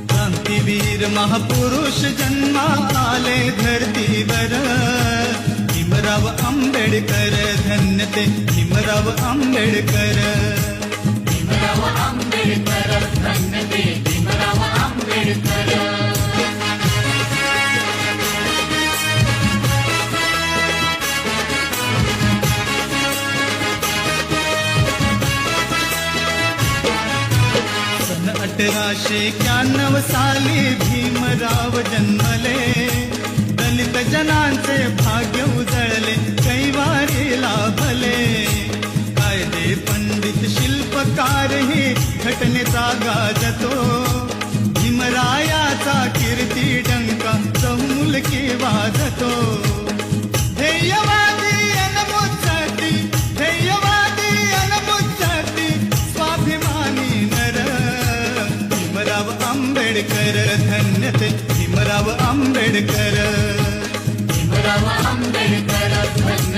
क्रांतीवीर महापुरुष जन्मा आले धरतीवर भीमराव आंबेडकर धन्य ते भीमराव आंबेडकर भीमराव आंबेडकर धन्य ते भीमराव आंबेडकर सन 1891 साली भीमराव जन्मले दलित जनांचे भाग्य उजळले कैवारी लाभले कायदे पंडित शिल्पकार ही घटनेचा गाजतो भीमरायाचा कीर्ती डंका चौमुलकी वाजतो ध्येयवादी अनमुत्सटी ध्येयवादी अनमुत्सटी स्वाभिमानी नर भीमराव आंबेडकर धन्य ते भीमराव आंबेडकर भीमराव आंबेडकर धन्य